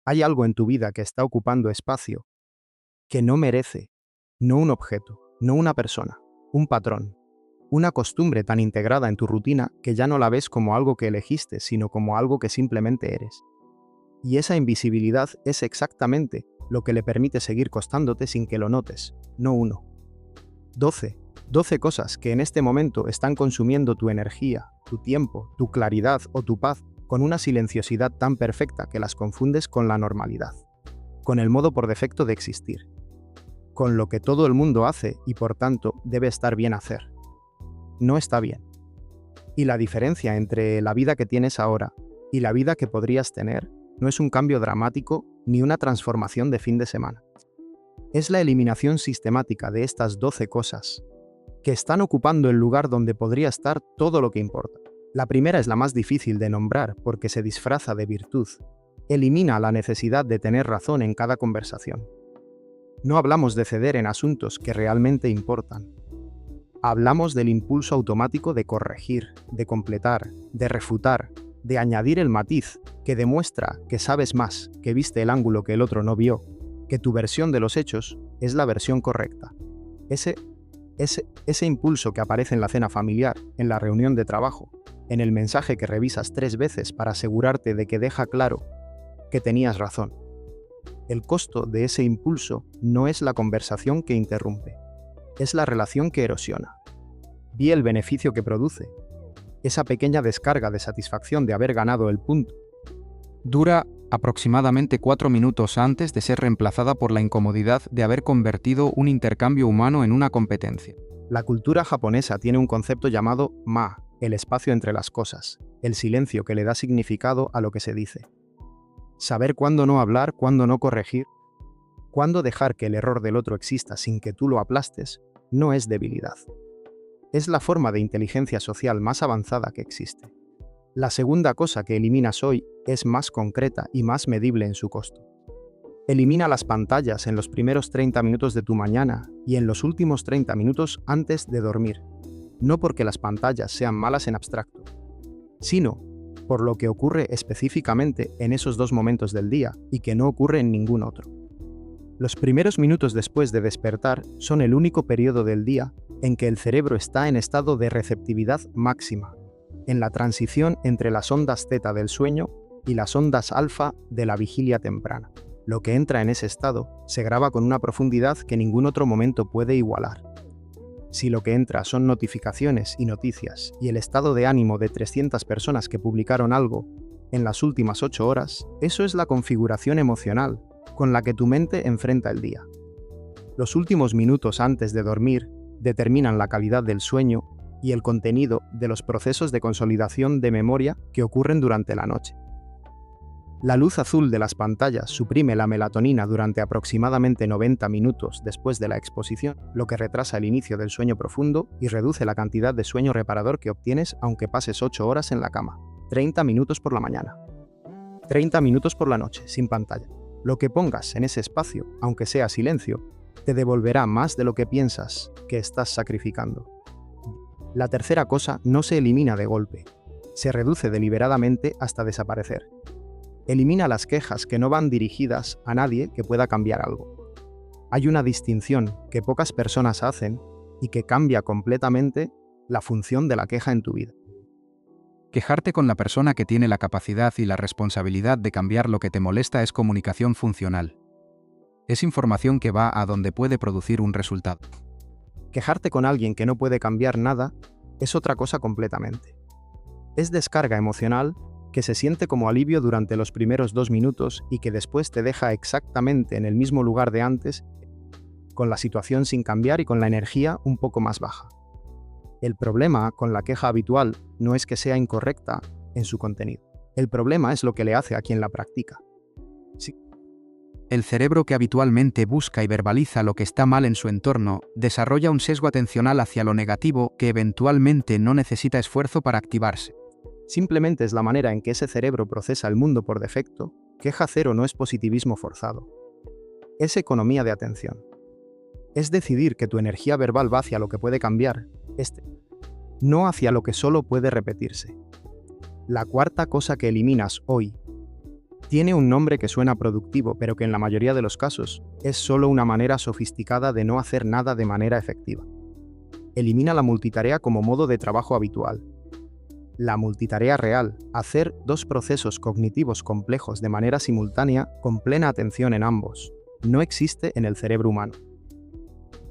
Hay algo en tu vida que está ocupando espacio que no merece, no un objeto, no una persona, un patrón, una costumbre tan integrada en tu rutina que ya no la ves como algo que elegiste, sino como algo que simplemente eres. Y esa invisibilidad es exactamente lo que le permite seguir costándote sin que lo notes, no uno. 12. 12 cosas que en este momento están consumiendo tu energía, tu tiempo, tu claridad o tu paz con una silenciosidad tan perfecta que las confundes con la normalidad, con el modo por defecto de existir, con lo que todo el mundo hace y por tanto debe estar bien hacer. No está bien. Y la diferencia entre la vida que tienes ahora y la vida que podrías tener no es un cambio dramático ni una transformación de fin de semana. Es la eliminación sistemática de estas 12 cosas que están ocupando el lugar donde podría estar todo lo que importa. La primera es la más difícil de nombrar porque se disfraza de virtud. Elimina la necesidad de tener razón en cada conversación. No hablamos de ceder en asuntos que realmente importan. Hablamos del impulso automático de corregir, de completar, de refutar, de añadir el matiz que demuestra que sabes más, que viste el ángulo que el otro no vio, que tu versión de los hechos es la versión correcta. Ese impulso que aparece en la cena familiar, en la reunión de trabajo, en el mensaje que revisas 3 veces para asegurarte de que deja claro que tenías razón. El costo de ese impulso no es la conversación que interrumpe, es la relación que erosiona. Vi el beneficio que produce, esa pequeña descarga de satisfacción de haber ganado el punto. Dura aproximadamente 4 minutos antes de ser reemplazada por la incomodidad de haber convertido un intercambio humano en una competencia. La cultura japonesa tiene un concepto llamado ma, el espacio entre las cosas, el silencio que le da significado a lo que se dice. Saber cuándo no hablar, cuándo no corregir, cuándo dejar que el error del otro exista sin que tú lo aplastes, no es debilidad. Es la forma de inteligencia social más avanzada que existe. La segunda cosa que eliminas hoy es más concreta y más medible en su costo. Elimina las pantallas en los primeros 30 minutos de tu mañana y en los últimos 30 minutos antes de dormir. No porque las pantallas sean malas en abstracto, sino por lo que ocurre específicamente en esos 2 momentos del día y que no ocurre en ningún otro. Los primeros minutos después de despertar son el único periodo del día en que el cerebro está en estado de receptividad máxima, en la transición entre las ondas θ del sueño y las ondas alfa de la vigilia temprana. Lo que entra en ese estado se graba con una profundidad que ningún otro momento puede igualar. Si lo que entra son notificaciones y noticias y el estado de ánimo de 300 personas que publicaron algo en las últimas 8 horas, eso es la configuración emocional con la que tu mente enfrenta el día. Los últimos minutos antes de dormir determinan la calidad del sueño y el contenido de los procesos de consolidación de memoria que ocurren durante la noche. La luz azul de las pantallas suprime la melatonina durante aproximadamente 90 minutos después de la exposición, lo que retrasa el inicio del sueño profundo y reduce la cantidad de sueño reparador que obtienes aunque pases 8 horas en la cama. 30 minutos por la mañana. 30 minutos por la noche, sin pantalla. Lo que pongas en ese espacio, aunque sea silencio, te devolverá más de lo que piensas que estás sacrificando. La tercera cosa no se elimina de golpe. Se reduce deliberadamente hasta desaparecer. Elimina las quejas que no van dirigidas a nadie que pueda cambiar algo. Hay una distinción que pocas personas hacen y que cambia completamente la función de la queja en tu vida. Quejarte con la persona que tiene la capacidad y la responsabilidad de cambiar lo que te molesta es comunicación funcional. Es información que va a donde puede producir un resultado. Quejarte con alguien que no puede cambiar nada es otra cosa completamente. Es descarga emocional que se siente como alivio durante los primeros 2 minutos y que después te deja exactamente en el mismo lugar de antes, con la situación sin cambiar y con la energía un poco más baja. El problema con la queja habitual no es que sea incorrecta en su contenido. El problema es lo que le hace a quien la practica. Sí. El cerebro que habitualmente busca y verbaliza lo que está mal en su entorno desarrolla un sesgo atencional hacia lo negativo que eventualmente no necesita esfuerzo para activarse. Simplemente es la manera en que ese cerebro procesa el mundo por defecto. Queja cero no es positivismo forzado. Es economía de atención. Es decidir que tu energía verbal va hacia lo que puede cambiar, no hacia lo que solo puede repetirse. La cuarta cosa que eliminas hoy Tiene un nombre que suena productivo, pero que en la mayoría de los casos es solo una manera sofisticada de no hacer nada de manera efectiva. Elimina la multitarea como modo de trabajo habitual. La multitarea real, hacer dos procesos cognitivos complejos de manera simultánea con plena atención en ambos, no existe en el cerebro humano.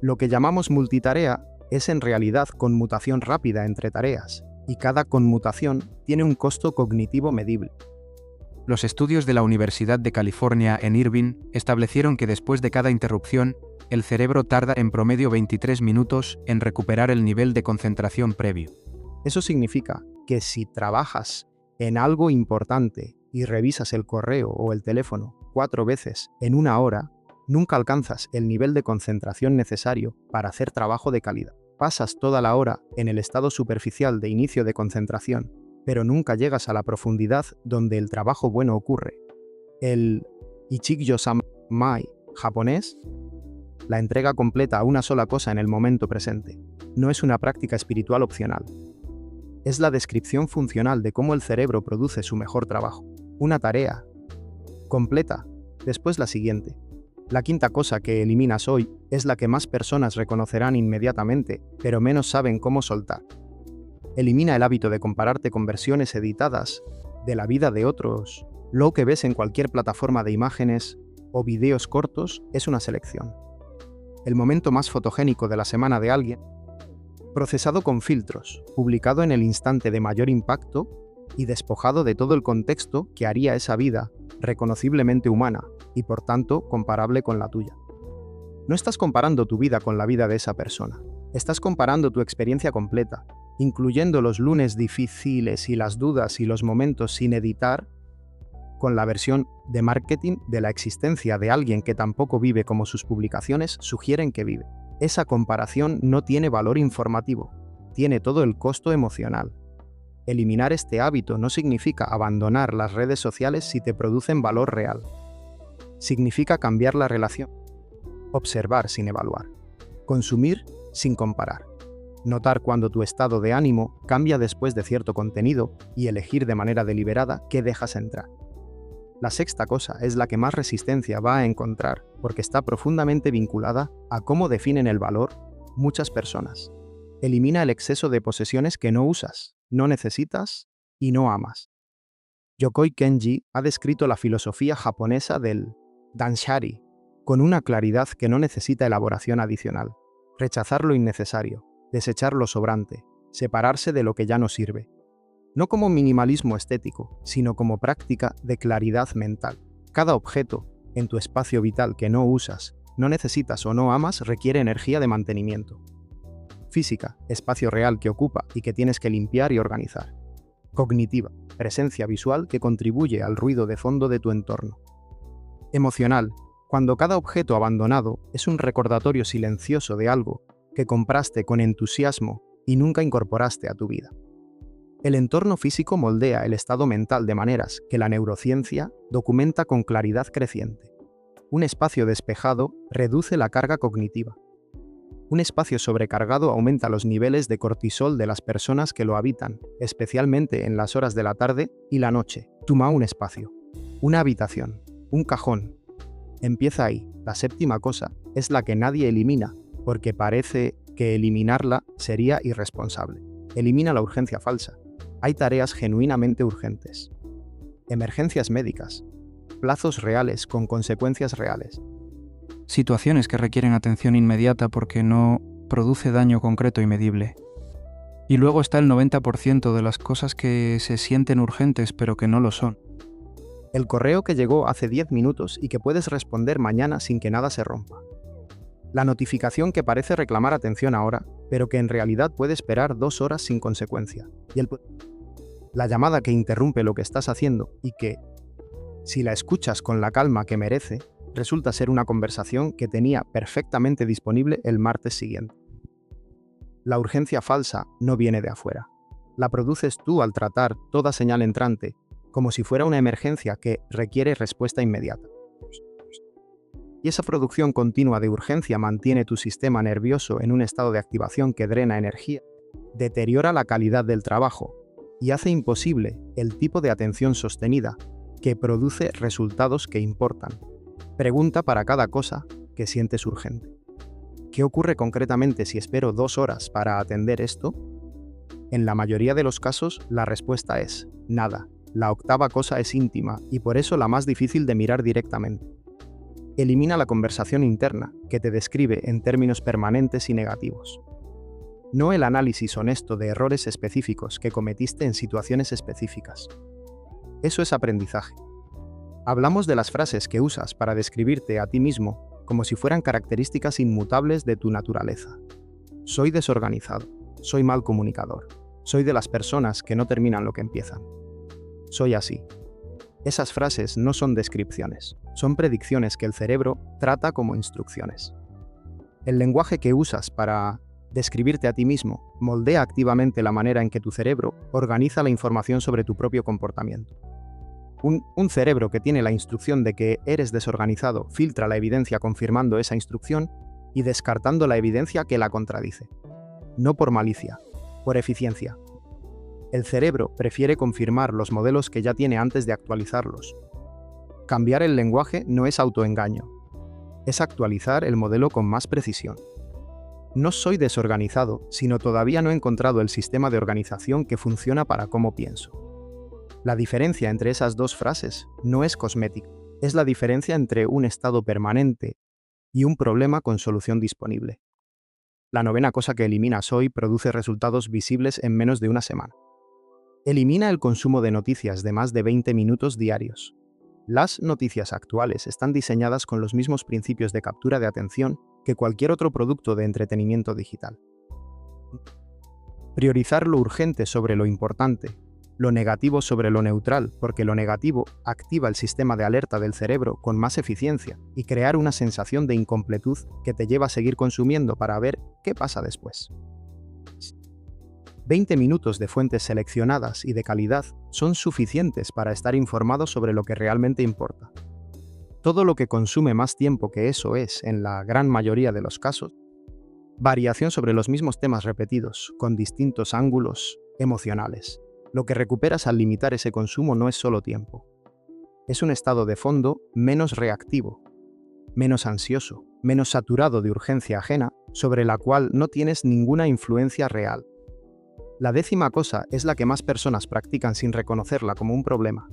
Lo que llamamos multitarea es en realidad conmutación rápida entre tareas, y cada conmutación tiene un costo cognitivo medible. Los estudios de la Universidad de California en Irvine establecieron que después de cada interrupción, el cerebro tarda en promedio 23 minutos en recuperar el nivel de concentración previo. Eso significa que si trabajas en algo importante y revisas el correo o el teléfono 4 veces en una hora, nunca alcanzas el nivel de concentración necesario para hacer trabajo de calidad. Pasas toda la hora en el estado superficial de inicio de concentración, pero nunca llegas a la profundidad donde el trabajo bueno ocurre. El Ichigyo-samai japonés, la entrega completa a una sola cosa en el momento presente, no es una práctica espiritual opcional. Es la descripción funcional de cómo el cerebro produce su mejor trabajo. Una tarea completa, después la siguiente. La quinta cosa que eliminas hoy es la que más personas reconocerán inmediatamente, pero menos saben cómo soltar. Elimina el hábito de compararte con versiones editadas de la vida de otros. Lo que ves en cualquier plataforma de imágenes o videos cortos es una selección. El momento más fotogénico de la semana de alguien, procesado con filtros, publicado en el instante de mayor impacto y despojado de todo el contexto que haría esa vida reconociblemente humana y por tanto comparable con la tuya. No estás comparando tu vida con la vida de esa persona, estás comparando tu experiencia completa, incluyendo los lunes difíciles y las dudas y los momentos sin editar, con la versión de marketing de la existencia de alguien que tampoco vive como sus publicaciones sugieren que vive. Esa comparación no tiene valor informativo, tiene todo el costo emocional. Eliminar este hábito no significa abandonar las redes sociales si te producen valor real. Significa cambiar la relación, observar sin evaluar, consumir sin comparar, notar cuando tu estado de ánimo cambia después de cierto contenido y elegir de manera deliberada qué dejas entrar. La sexta cosa es la que más resistencia va a encontrar porque está profundamente vinculada a cómo definen el valor muchas personas. Elimina el exceso de posesiones que no usas, no necesitas y no amas. Yokoi Kenji ha descrito la filosofía japonesa del Danshari con una claridad que no necesita elaboración adicional. Rechazar lo innecesario, desechar lo sobrante, separarse de lo que ya no sirve. No como minimalismo estético, sino como práctica de claridad mental. Cada objeto en tu espacio vital que no usas, no necesitas o no amas requiere energía de mantenimiento. Física, espacio real que ocupa y que tienes que limpiar y organizar. Cognitiva, presencia visual que contribuye al ruido de fondo de tu entorno. Emocional, cuando cada objeto abandonado es un recordatorio silencioso de algo que compraste con entusiasmo y nunca incorporaste a tu vida. El entorno físico moldea el estado mental de maneras que la neurociencia documenta con claridad creciente. Un espacio despejado reduce la carga cognitiva. Un espacio sobrecargado aumenta los niveles de cortisol de las personas que lo habitan, especialmente en las horas de la tarde y la noche. Toma un espacio, una habitación, un cajón. Empieza ahí. La séptima cosa es la que nadie elimina, porque parece que eliminarla sería irresponsable. Elimina la urgencia falsa. Hay tareas genuinamente urgentes. Emergencias médicas. Plazos reales con consecuencias reales. Situaciones que requieren atención inmediata porque no produce daño concreto y medible. Y luego está el 90% de las cosas que se sienten urgentes pero que no lo son. El correo que llegó hace 10 minutos y que puedes responder mañana sin que nada se rompa. La notificación que parece reclamar atención ahora, pero que en realidad puede esperar 2 horas sin consecuencia. Y la llamada que interrumpe lo que estás haciendo y que, si la escuchas con la calma que merece, resulta ser una conversación que tenía perfectamente disponible el martes siguiente. La urgencia falsa no viene de afuera. La produces tú al tratar toda señal entrante como si fuera una emergencia que requiere respuesta inmediata. Y esa producción continua de urgencia mantiene tu sistema nervioso en un estado de activación que drena energía, deteriora la calidad del trabajo y hace imposible el tipo de atención sostenida que produce resultados que importan. Pregunta para cada cosa que sientes urgente. ¿Qué ocurre concretamente si espero 2 horas para atender esto? En la mayoría de los casos, la respuesta es nada. La octava cosa es íntima y por eso la más difícil de mirar directamente. Elimina la conversación interna, que te describe en términos permanentes y negativos. No el análisis honesto de errores específicos que cometiste en situaciones específicas. Eso es aprendizaje. Hablamos de las frases que usas para describirte a ti mismo como si fueran características inmutables de tu naturaleza. Soy desorganizado, soy mal comunicador, soy de las personas que no terminan lo que empiezan. Soy así. Esas frases no son descripciones, son predicciones que el cerebro trata como instrucciones. El lenguaje que usas para describirte a ti mismo moldea activamente la manera en que tu cerebro organiza la información sobre tu propio comportamiento. Un cerebro que tiene la instrucción de que eres desorganizado filtra la evidencia confirmando esa instrucción y descartando la evidencia que la contradice. No por malicia, por eficiencia. El cerebro prefiere confirmar los modelos que ya tiene antes de actualizarlos. Cambiar el lenguaje no es autoengaño, es actualizar el modelo con más precisión. No soy desorganizado, sino todavía no he encontrado el sistema de organización que funciona para cómo pienso. La diferencia entre esas dos frases no es cosmética, es la diferencia entre un estado permanente y un problema con solución disponible. La novena cosa que eliminas hoy produce resultados visibles en menos de una semana. Elimina el consumo de noticias de más de 20 minutos diarios. Las noticias actuales están diseñadas con los mismos principios de captura de atención que cualquier otro producto de entretenimiento digital. Priorizar lo urgente sobre lo importante, lo negativo sobre lo neutral, porque lo negativo activa el sistema de alerta del cerebro con más eficiencia y crear una sensación de incompletud que te lleva a seguir consumiendo para ver qué pasa después. 20 minutos de fuentes seleccionadas y de calidad son suficientes para estar informado sobre lo que realmente importa. Todo lo que consume más tiempo que eso es, en la gran mayoría de los casos, variación sobre los mismos temas repetidos, con distintos ángulos emocionales. Lo que recuperas al limitar ese consumo no es solo tiempo. Es un estado de fondo menos reactivo, menos ansioso, menos saturado de urgencia ajena, sobre la cual no tienes ninguna influencia real. La 10ª cosa es la que más personas practican sin reconocerla como un problema.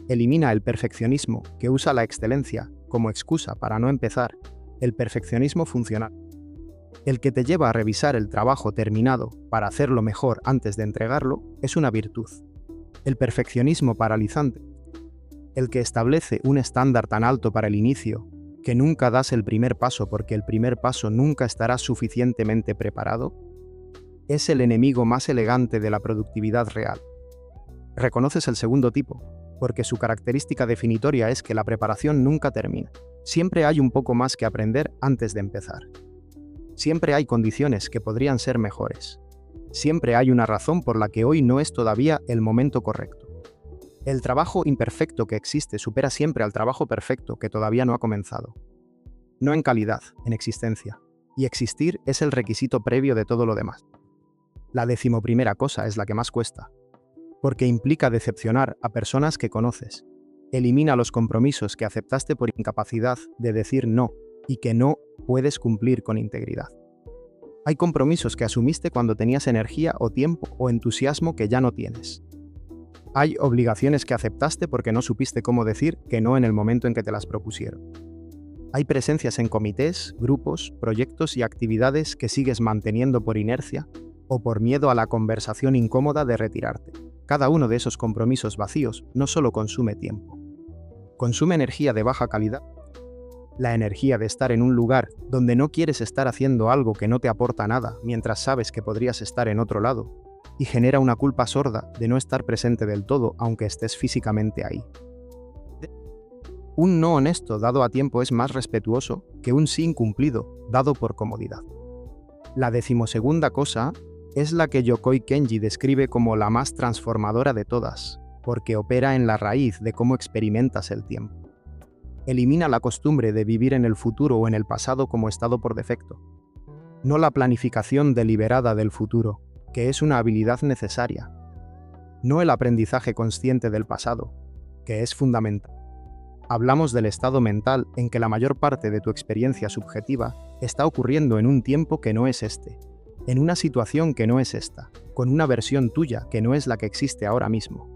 Elimina el perfeccionismo, que usa la excelencia como excusa para no empezar, el perfeccionismo funcional. El que te lleva a revisar el trabajo terminado para hacerlo mejor antes de entregarlo es una virtud. El perfeccionismo paralizante, el que establece un estándar tan alto para el inicio que nunca das el primer paso porque el primer paso nunca estará suficientemente preparado, es el enemigo más elegante de la productividad real. Reconoces el segundo tipo, porque su característica definitoria es que la preparación nunca termina. Siempre hay un poco más que aprender antes de empezar. Siempre hay condiciones que podrían ser mejores. Siempre hay una razón por la que hoy no es todavía el momento correcto. El trabajo imperfecto que existe supera siempre al trabajo perfecto que todavía no ha comenzado. No en calidad, en existencia. Y existir es el requisito previo de todo lo demás. La 11ª cosa es la que más cuesta, porque implica decepcionar a personas que conoces. Elimina los compromisos que aceptaste por incapacidad de decir no y que no puedes cumplir con integridad. Hay compromisos que asumiste cuando tenías energía o tiempo o entusiasmo que ya no tienes. Hay obligaciones que aceptaste porque no supiste cómo decir que no en el momento en que te las propusieron. Hay presencias en comités, grupos, proyectos y actividades que sigues manteniendo por inercia o por miedo a la conversación incómoda de retirarte. Cada uno de esos compromisos vacíos no solo consume tiempo, consume energía de baja calidad. La energía de estar en un lugar donde no quieres estar haciendo algo que no te aporta nada mientras sabes que podrías estar en otro lado, y genera una culpa sorda de no estar presente del todo aunque estés físicamente ahí. Un no honesto dado a tiempo es más respetuoso que un sí incumplido dado por comodidad. La 12ª cosa es la que Yokoi Kenji describe como la más transformadora de todas, porque opera en la raíz de cómo experimentas el tiempo. Elimina la costumbre de vivir en el futuro o en el pasado como estado por defecto. No la planificación deliberada del futuro, que es una habilidad necesaria. No el aprendizaje consciente del pasado, que es fundamental. Hablamos del estado mental en que la mayor parte de tu experiencia subjetiva está ocurriendo en un tiempo que no es este, en una situación que no es esta, con una versión tuya que no es la que existe ahora mismo.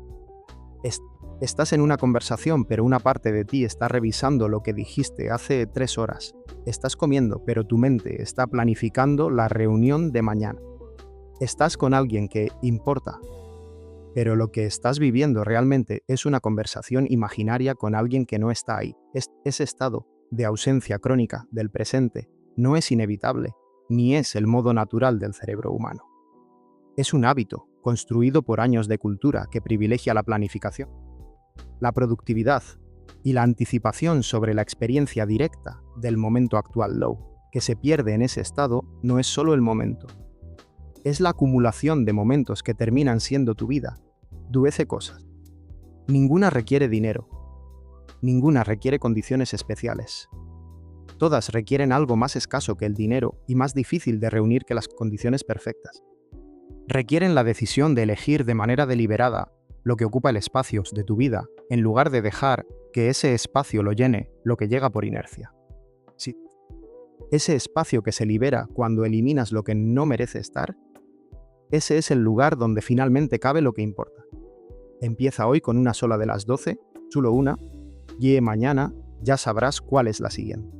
Estás en una conversación, pero una parte de ti está revisando lo que dijiste hace 3 horas. Estás comiendo, pero tu mente está planificando la reunión de mañana. Estás con alguien que importa, pero lo que estás viviendo realmente es una conversación imaginaria con alguien que no está ahí. Ese estado de ausencia crónica del presente no es inevitable, ni es el modo natural del cerebro humano. Es un hábito construido por años de cultura que privilegia la planificación, la productividad y la anticipación sobre la experiencia directa del momento actual low, que se pierde en ese estado no es solo el momento. Es la acumulación de momentos que terminan siendo tu vida. 12 cosas. Ninguna requiere dinero. Ninguna requiere condiciones especiales. Todas requieren algo más escaso que el dinero y más difícil de reunir que las condiciones perfectas. Requieren la decisión de elegir de manera deliberada lo que ocupa el espacio de tu vida, en lugar de dejar que ese espacio lo llene lo que llega por inercia. Sí. Ese espacio que se libera cuando eliminas lo que no merece estar, ese es el lugar donde finalmente cabe lo que importa. Empieza hoy con una sola de las 12, solo una, y mañana ya sabrás cuál es la siguiente.